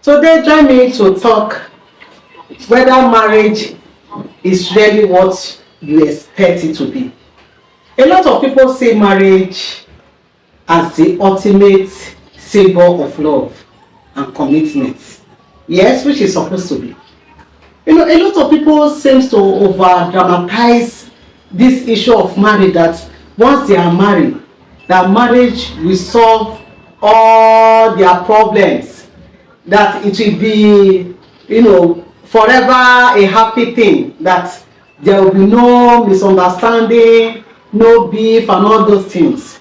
Today, join me to talk whether marriage is really what you expect it to be. A lot of people see marriage as the ultimate symbol of love and commitment. Yes, which is supposed to be. A lot of people seems to over dramatize this issue of marriage, that once they are married, that marriage will solve all their problems, that it will be, forever a happy thing, that there will be no misunderstanding, no beef and all those things.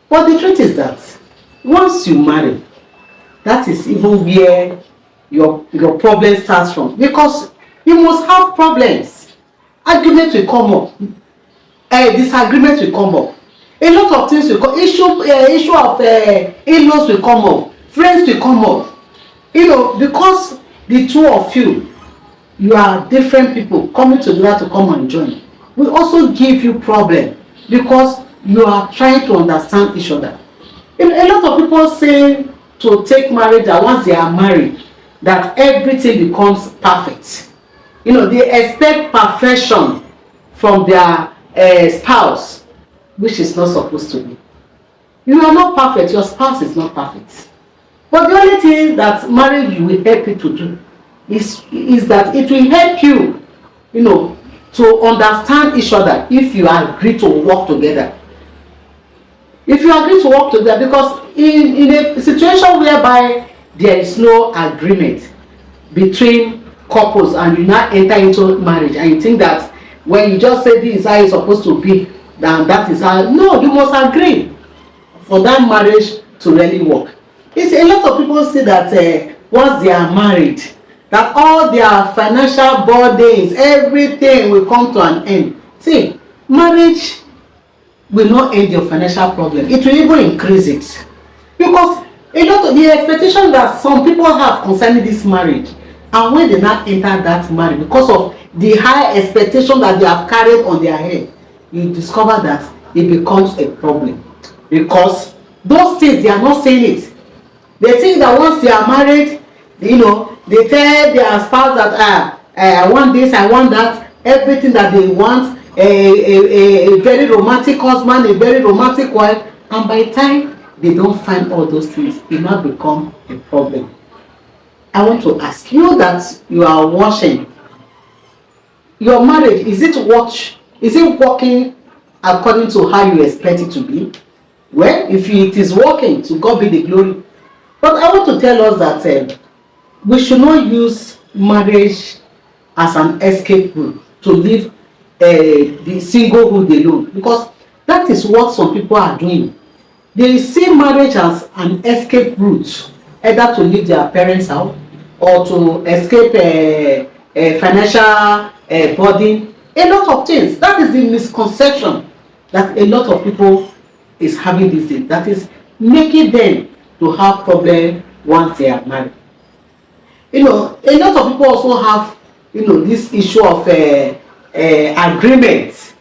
But the truth is that once you marry, that is even where your problem starts from, because you must have problems. Argument will come up, disagreement will come up, a lot of things will come, issue of in-laws will come up, friends will come up, because the two of you are different people coming together to come and join, will also give you problem, because you are trying to understand each other. A lot of people say to take marriage that once they are married, that everything becomes perfect. They expect perfection from their spouse, which is not supposed to be. You are not perfect, your spouse is not perfect. But the only thing that marriage will help you to do is that it will help you, to understand each other if you agree to work together. If you agree to work together, because in a situation whereby there is no agreement between couples and you now enter into marriage and you think that when you just say this is how it's supposed to be, then that is how, no, you must agree for that marriage to really work. It's a lot of people say that once they are married, that all their financial burdens, everything will come to an end. See, marriage will not end your financial problem. It will even increase it. Because a lot of the expectation that some people have concerning this marriage, and when they now enter that marriage, because of the high expectation that they have carried on their head, you discover that it becomes a problem. Because those things, they are not saying it. They think that once they are married, they tell their spouse that I want this, I want that, everything that they want, a very romantic husband, a very romantic wife, and by the time they don't find all those things, it now become a problem. I want to ask you that you are watching your marriage, is it working according to how you expect it to be? Well, if it is working, to God be the glory. But I want to tell us that we should not use marriage as an escape route to live the singlehood alone, because that is what some people are doing. They see marriage as an escape route, either to leave their parents out or to escape a financial burden, a lot of things. That is the misconception that a lot of people is having these days, that is making them to have problem once they are married. A lot of people also have this issue of agreement,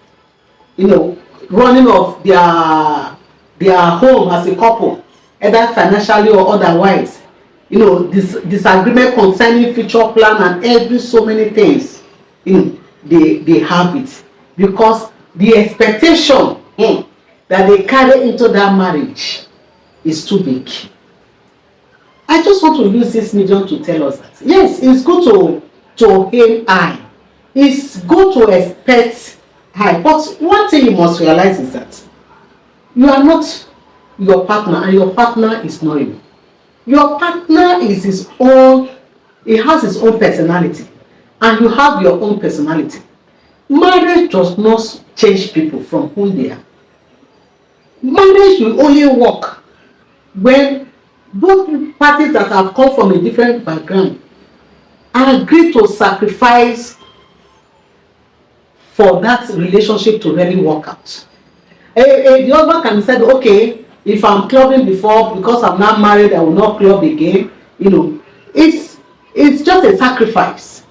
running of their home as a couple, either financially or otherwise. This disagreement concerning future plan and every so many things. They have it because the expectation that they carry into that marriage is too big. I just want to use this medium to tell us that yes, it's good to aim high. It's good to expect high. But one thing you must realize is that you are not your partner and your partner is not you. Your partner is his own, he has his own personality and you have your own personality. Marriage does not change people from who they are. Marriage will only work when both parties that have come from a different background agree to sacrifice for that relationship to really work out. The husband can say, okay, if I'm clubbing before, because I'm not married, I will not club again. It's just a sacrifice.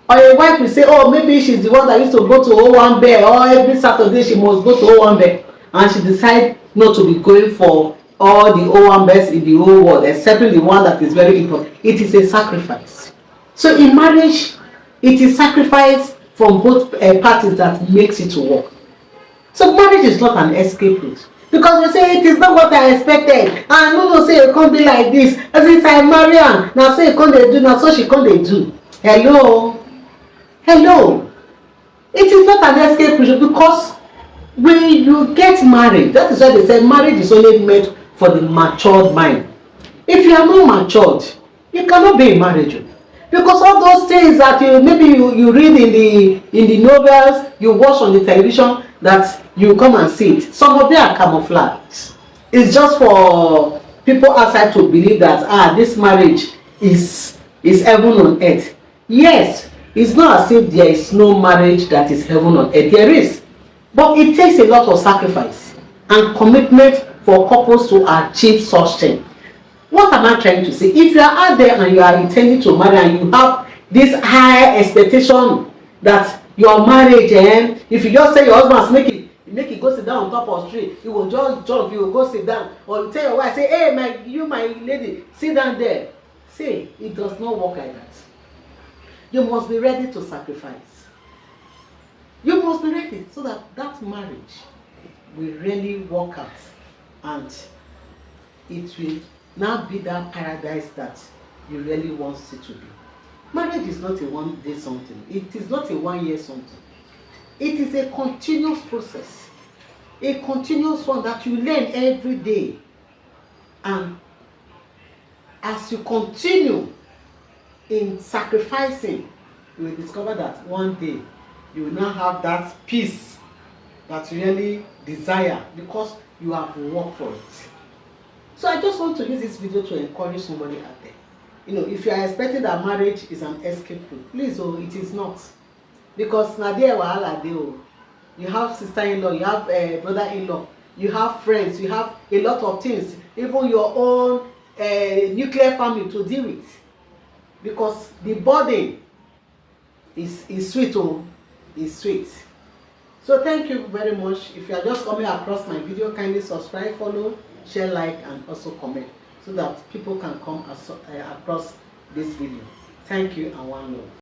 Or a wife will say, oh, maybe she's the one that used to go to Owambe, or every Saturday she must go to Owambe, and she decides not to be going for all the owambers in the whole world, except the one that is very important. It is a sacrifice. So in marriage, it is sacrifice from both parties that makes it to work. So marriage is not an escape route. Because you say it is not what I expected. And no say you can't be like this. As if I marry her, now say you can't do, now so she can't do. Hello? Hello? It is not an escape route because when you get married, that is why they say marriage is only meant for the matured mind. If you are not matured, you cannot be in marriage. Because all those things that you read in the novels, you watch on the television, that you come and see it, some of them are camouflage. It's just for people outside to believe that this marriage is heaven on earth. Yes, it's not as if there is no marriage that is heaven on earth. There is, but it takes a lot of sacrifice and commitment for couples to achieve such thing. What am I trying to say? If you are out there and you are intending to marry and you have this high expectation that your marriage, if you just say your husband make it go sit down on top of the tree, you will just jump, you will go sit down, or you tell your wife, say, hey, my lady, sit down there. See, it does not work like that. You must be ready to sacrifice. You must be ready so that marriage will really work out and it will now be that paradise that you really want it to be. Marriage is not a one-day something. It is not a one-year something. It is a continuous process. A continuous one that you learn every day. And as you continue in sacrificing, you will discover that one day you will now have that peace that you really desire because you have worked for it. So I just want to use this video to encourage somebody out there. If you are expecting that marriage is an escape route, please, it is not. Because na there wahala dey o. You have sister-in-law, you have brother-in-law, you have friends, you have a lot of things, even your own nuclear family to deal with. Because the burden is sweet, is sweet. So thank you very much. If you are just coming across my video, kindly subscribe, follow, share, like, and also comment so that people can come across this video. Thank you and one love.